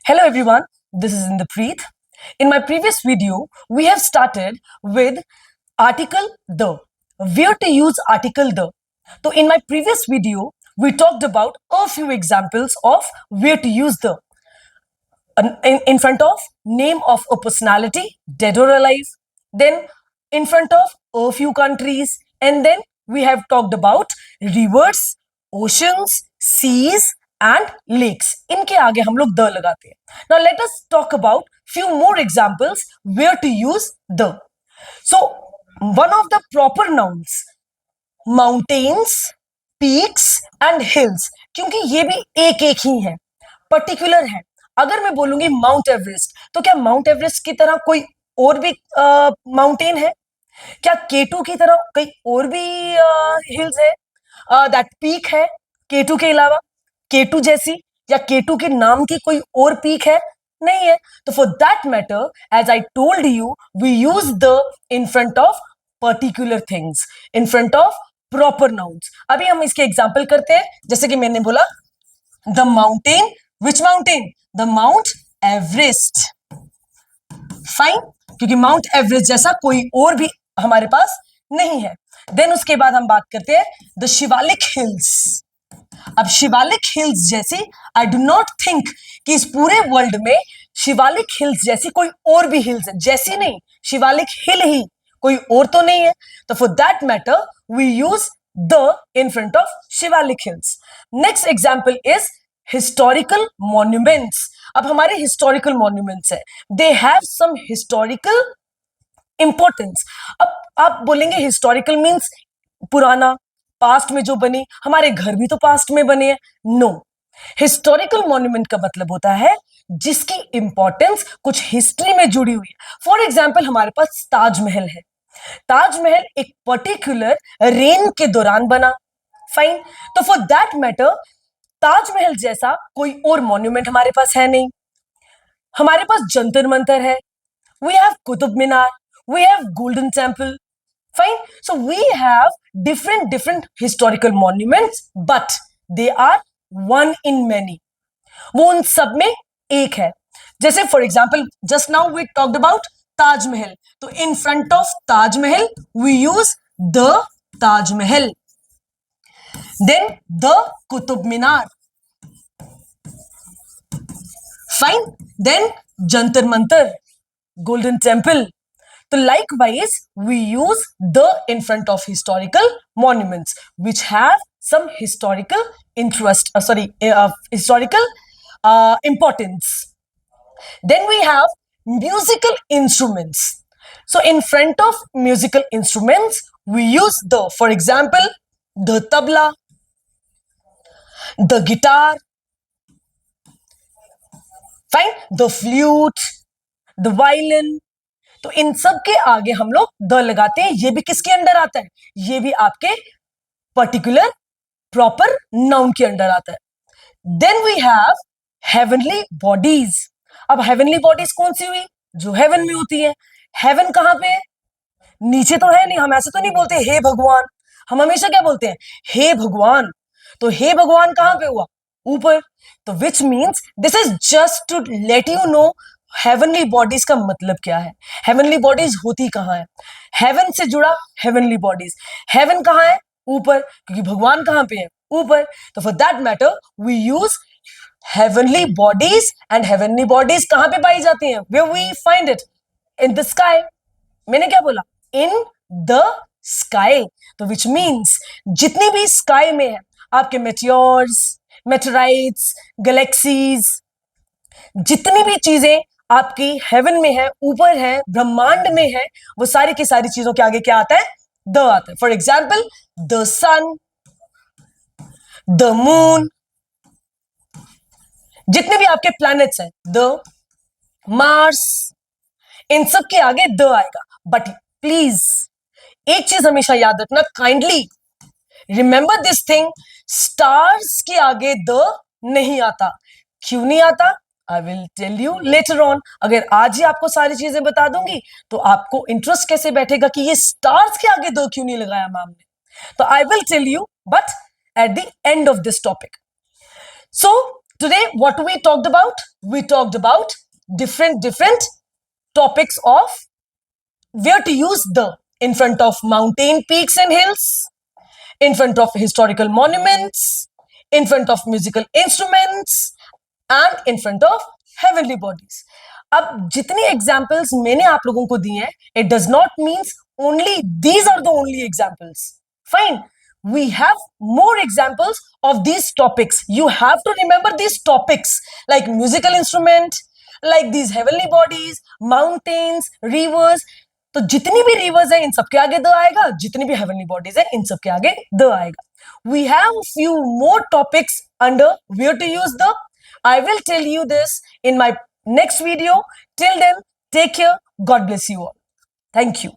Hello everyone, this is Inderpreet. In my previous video, we have started with article the, where to use article the. So in my previous video, we talked about a few examples of where to use the. In front of name of a personality, dead or alive, then in front of a few countries, and then we have talked about rivers, oceans, seas and lakes. इनके आगे हम लोग the लगाते हैं. Now let us talk about few more examples where to use the. So one of the proper nouns, mountains, peaks and hills, क्योंकि ये भी एक एक ही है, पर्टिकुलर है. अगर मैं बोलूंगी माउंट एवरेस्ट, तो क्या माउंट एवरेस्ट की तरह कोई और भी माउंटेन है? क्या केटू की तरह कई और भी हिल्स है दैट पीक है केटू के अलावा? केटू जैसी या केटू के नाम की कोई और पीक है? नहीं है. तो for that matter, as I told you, we use the in front of particular things, in front of proper nouns. अभी हम इसके एग्जाम्पल करते हैं. जैसे कि मैंने बोला the mountain, which mountain? The mount Everest. Fine, क्योंकि माउंट एवरेस्ट जैसा कोई और भी हमारे पास नहीं है. देन उसके बाद हम बात करते हैं द शिवालिक हिल्स. अब शिवालिक हिल्स जैसी, आई डू नॉट थिंक कि इस पूरे वर्ल्ड में शिवालिक हिल्स जैसी कोई और भी हिल्स है. जैसी नहीं, शिवालिक हिल ही, कोई और तो नहीं है. तो for that matter we use the in front of Shivalik hills. Next example is historical monuments. अब हमारे हिस्टोरिकल मॉन्यूमेंट्स है, they have some historical importance. अब आप बोलेंगे हिस्टोरिकल मींस पुराना, पास्ट में जो बनी. हमारे घर भी तो पास्ट में बने हैं. नो, हिस्टोरिकल मॉन्यूमेंट का मतलब होता है जिसकी इंपॉर्टेंस कुछ हिस्ट्री में जुड़ी हुई है. फॉर एग्जाम्पल हमारे पास ताजमहल है. ताजमहल एक पर्टिकुलर रेन के दौरान बना. फाइन. तो फॉर दैट मैटर ताजमहल जैसा कोई और मॉन्यूमेंट हमारे पास है नहीं. हमारे पास जंतर मंतर है, we have Qutub Minar, we have Golden Temple. Fine. So we have different historical monuments, but they are one in many. वो उन सब में एक है. जैसे for example just now we talked about Taj Mahal, तो in front of Taj Mahal we use the Taj Mahal. Then the Qutub Minar. Fine. Then Jantar Mantar, golden temple. So likewise, we use the in front of historical monuments which have some historical interest, historical importance. Then we have musical instruments. So in front of musical instruments, we use the, for example, the tabla, the guitar, fine, the flute, the violin. तो इन सब के आगे हम लोग the लगाते हैं. ये भी किसके अंडर आता है? ये भी आपके पर्टिकुलर प्रॉपर नाउन के अंडर आता है. Then we have heavenly bodies. अब हेवनली बॉडीज कौन सी हुई? जो हेवन में होती है. हेवन कहां पे है? नीचे तो है नहीं. हम ऐसे तो नहीं बोलते हे भगवान. हम हमेशा क्या बोलते हैं? हे भगवान. तो हे भगवान कहां पे हुआ? ऊपर. तो which means this is just to let you know heavenly bodies का मतलब क्या है. हेवनली बॉडीज होती कहां है? हेवन से जुड़ा हेवनली बॉडीज. हेवन कहां है? ऊपर, क्योंकि भगवान कहां पे है? ऊपर. तो for that matter we use heavenly bodies. And heavenly bodies कहां पे पाई जाती हैं? Where we find it? In the sky. मैंने क्या बोला? In the sky. तो विच मीन्स जितनी भी स्काई में है आपके मेटियोर्स, मेटेराइट्स, गैलेक्सीज, जितनी भी चीजें आपकी हेवन में है, ऊपर है, ब्रह्मांड में है, वो सारी की सारी चीजों के आगे क्या आता है? द आता है. For example the sun, the moon, जितने भी आपके प्लैनेट्स हैं, द मार्स, इन सब के आगे द आएगा. बट प्लीज एक चीज हमेशा याद रखना, kindly remember this thing, stars के आगे द नहीं आता. क्यों नहीं आता? I will tell you later on. अगर आज ही आपको सारी चीजें बता दूंगी तो आपको इंटरेस्ट कैसे बैठेगा कि ये स्टार्स के आगे द क्यों नहीं लगाया मैम ने. तो I will tell you but at the end of this topic. So Today, what we talked about? We talked about different topics of where to use the in front of mountain peaks and hills, in front of historical monuments, in front of musical instruments, and in front of heavenly bodies. अब जितनी examples मैंने आप लोगों को दिए हैं, it does not means only these are the only examples. Fine. We have more examples of these topics. You have to remember these topics like musical instrument, like these heavenly bodies, mountains, rivers. तो जितनी भी reverse है इन सबके आगे the आएगा, जितनी भी heavenly bodies है इन सबके आगे द आएगा. We have few more topics under where to use the. I will tell you this in my next video. Till then, take care. God bless you all. Thank you.